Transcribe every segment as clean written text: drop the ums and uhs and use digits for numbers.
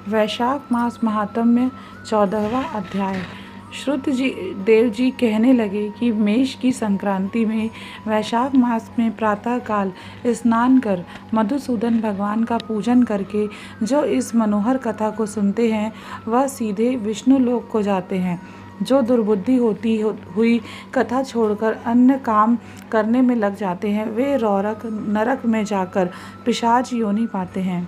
वैशाख मास महात्म्य 14वां अध्याय। श्रुत जी देव जी कहने लगे कि मेष की संक्रांति में वैशाख मास में प्रातः काल स्नान कर मधुसूदन भगवान का पूजन करके जो इस मनोहर कथा को सुनते हैं वह सीधे विष्णु लोक को जाते हैं। जो दुर्बुद्धि होती हुई कथा छोड़कर अन्य काम करने में लग जाते हैं वे नरक में जाकर पिशाच योनि पाते हैं।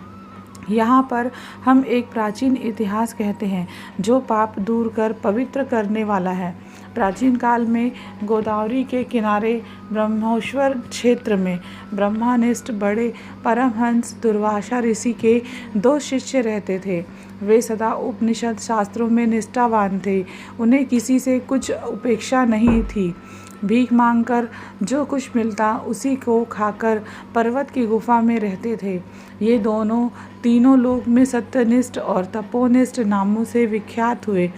यहाँ पर हम एक प्राचीन इतिहास कहते हैं जो पाप दूर कर पवित्र करने वाला है। प्राचीन काल में गोदावरी के किनारे ब्रह्मोश्वर क्षेत्र में ब्रह्मनिष्ठ बड़े परमहंस दुर्वासा ऋषि के 2 शिष्य रहते थे। वे सदा उपनिषद शास्त्रों में निष्ठावान थे। उन्हें किसी से कुछ उपेक्षा नहीं थी। भीख मांगकर जो कुछ मिलता उसी को खाकर पर्वत की गुफा में रहते थे। ये दोनों तीनों लोक में सत्यनिष्ठ और तपोनिष्ठ नामों से विख्यात हुए।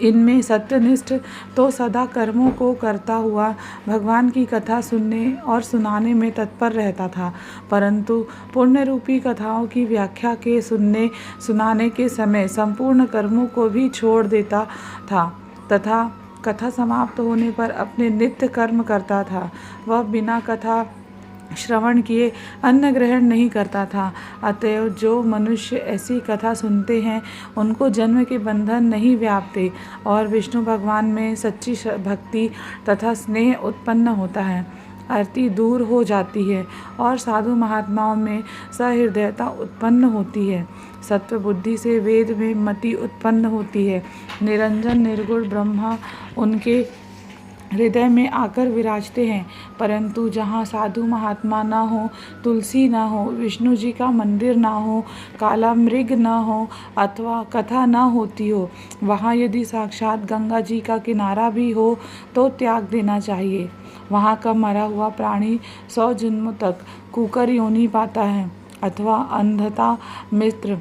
इनमें सत्यनिष्ठ तो सदा कर्मों को करता हुआ भगवान की कथा सुनने और सुनाने में तत्पर रहता था, परंतु पुण्य रूपी कथाओं की व्याख्या के सुनाने के समय संपूर्ण कर्मों को भी छोड़ देता था तथा कथा समाप्त होने पर अपने नित्य कर्म करता था। वह बिना कथा श्रवण किए अन्न ग्रहण नहीं करता था। अतएव जो मनुष्य ऐसी कथा सुनते हैं उनको जन्म के बंधन नहीं व्यापते और विष्णु भगवान में सच्ची भक्ति तथा स्नेह उत्पन्न होता है। आरती दूर हो जाती है और साधु महात्माओं में सहृदयता उत्पन्न होती है। सत्व बुद्धि से वेद में मति उत्पन्न होती है। निरंजन निर्गुण ब्रह्मा उनके हृदय में आकर विराजते हैं। परंतु जहाँ साधु महात्मा न हो, तुलसी न हो, विष्णु जी का मंदिर न हो, काला मृग न हो अथवा कथा न होती हो, वहाँ यदि साक्षात गंगा जी का किनारा भी हो तो त्याग देना चाहिए। वहाँ का मरा हुआ प्राणी 100 जन्मों तक कुकर योनि पाता है अथवा अंधता मित्र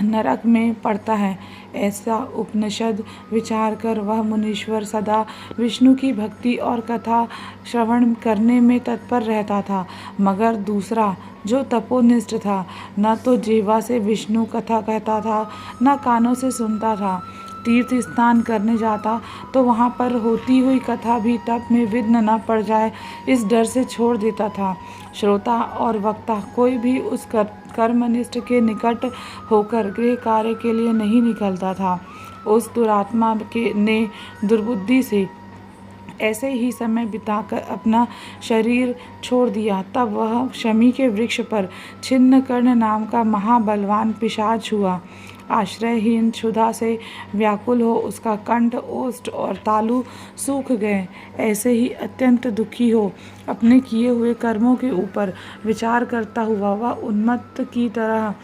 नरक में पड़ता है। ऐसा उपनिषद विचार कर वह मुनीश्वर सदा विष्णु की भक्ति और कथा श्रवण करने में तत्पर रहता था। मगर दूसरा जो तपोनिष्ठ था न तो जीवा से विष्णु कथा कहता था न कानों से सुनता था। तीर्थ स्नान करने जाता तो वहाँ पर होती हुई कथा भी तप में विघ्न न पड़ जाए इस डर से छोड़ देता था। श्रोता और वक्ता कोई भी उस कर्मनिष्ठ के निकट होकर गृह कार्य के लिए नहीं निकलता था। उस दुरात्मा ने दुर्बुद्धि से ऐसे ही समय बिताकर अपना शरीर छोड़ दिया। तब वह शमी के वृक्ष पर छिन्नकर्ण नाम का महाबलवान पिशाच हुआ। आश्रयहीन क्षुधा से व्याकुल हो उसका कंठ, ओष्ठ और तालु सूख गए। ऐसे ही अत्यंत दुखी हो अपने किए हुए कर्मों के ऊपर विचार करता हुआ वह उन्मत्त की तरह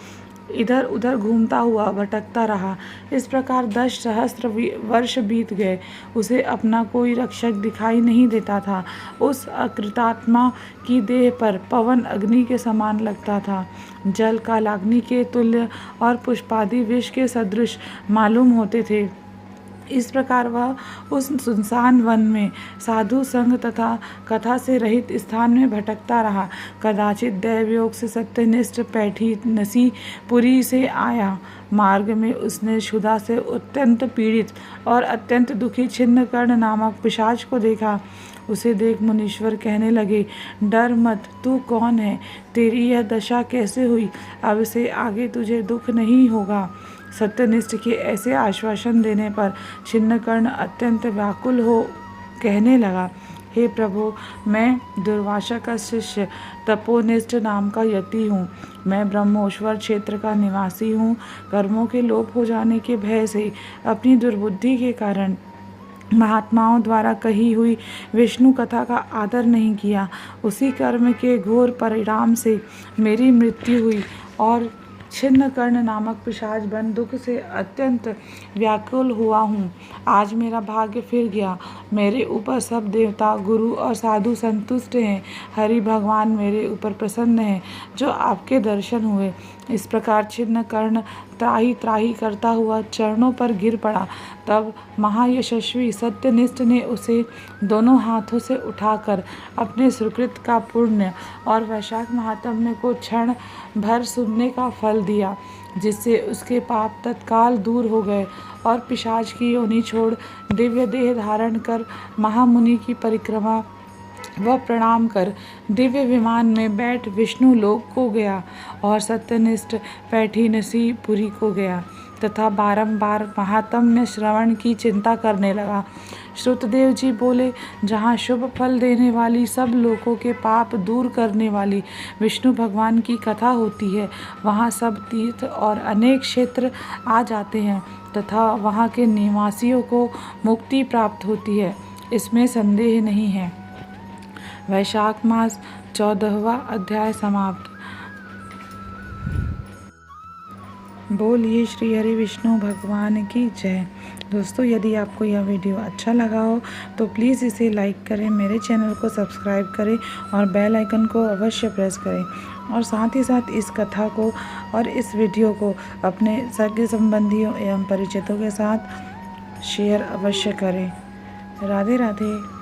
इधर उधर घूमता हुआ भटकता रहा। इस प्रकार 10 सहस्त्र वर्ष बीत गए। उसे अपना कोई रक्षक दिखाई नहीं देता था। उस अकृतात्मा की देह पर पवन अग्नि के समान लगता था, जल कालाग्नि के तुल्य और पुष्पादि विष के सदृश मालूम होते थे। इस प्रकार वह उस सुनसान वन में साधु संग तथा कथा से रहित स्थान में भटकता रहा। कदाचित दैवयोग से सत्यनिष्ठ पैठी नसीपुरी से आया। मार्ग में उसने क्षुधा से अत्यंत पीड़ित और अत्यंत दुखी छिन्नकर्ण नामक पिशाच को देखा। उसे देख मुनीश्वर कहने लगे, डर मत, तू कौन है? तेरी यह दशा कैसे हुई? अब से आगे तुझे दुख नहीं होगा। सत्यनिष्ठ के ऐसे आश्वासन देने पर छिन्नकर्ण अत्यंत व्याकुल हो कहने लगा, हे प्रभु, मैं दुर्वासा का शिष्य तपोनिष्ठ नाम का यति हूँ। मैं ब्रह्मोश्वर क्षेत्र का निवासी हूँ। कर्मों के लोप हो जाने के भय से अपनी दुर्बुद्धि के कारण महात्माओं द्वारा कही हुई विष्णु कथा का आदर नहीं किया। उसी कर्म के घोर परिणाम से मेरी मृत्यु हुई और छिन्नकर्ण नामक पिशाच बन दुख से अत्यंत व्याकुल हुआ हूँ। आज मेरा भाग्य फिर गया। मेरे ऊपर सब देवता, गुरु और साधु संतुष्ट हैं। हरि भगवान मेरे ऊपर प्रसन्न हैं जो आपके दर्शन हुए। इस प्रकार छिन्न कर्ण त्राही त्राही करता हुआ चरणों पर गिर पड़ा। तब महायशस्वी सत्यनिष्ठ ने उसे दोनों हाथों से उठाकर अपने सुकृत का पुण्य और वैशाख महात्म्य को क्षण भर सुनने का फल दिया, जिससे उसके पाप तत्काल दूर हो गए और पिशाच की योनि छोड़ दिव्य देह धारण कर महामुनि की परिक्रमा वह प्रणाम कर दिव्य विमान में बैठ विष्णु लोक को गया और सत्यनिष्ठ पैठी नसीपुरी को गया तथा बारंबार महात्म्य श्रवण की चिंता करने लगा। श्रुतदेव जी बोले, जहाँ शुभ फल देने वाली सब लोगों के पाप दूर करने वाली विष्णु भगवान की कथा होती है, वहाँ सब तीर्थ और अनेक क्षेत्र आ जाते हैं तथा वहाँ के निवासियों को मुक्ति प्राप्त होती है, इसमें संदेह नहीं है। वैशाख मास 14वां अध्याय समाप्त। बोलिए श्री हरि विष्णु भगवान की जय। दोस्तों, यदि आपको यह वीडियो अच्छा लगा हो तो प्लीज़ इसे लाइक करें, मेरे चैनल को सब्सक्राइब करें और बेल आइकन को अवश्य प्रेस करें और साथ ही साथ इस कथा को और इस वीडियो को अपने सगे संबंधियों एवं परिचितों के साथ शेयर अवश्य करें। राधे राधे।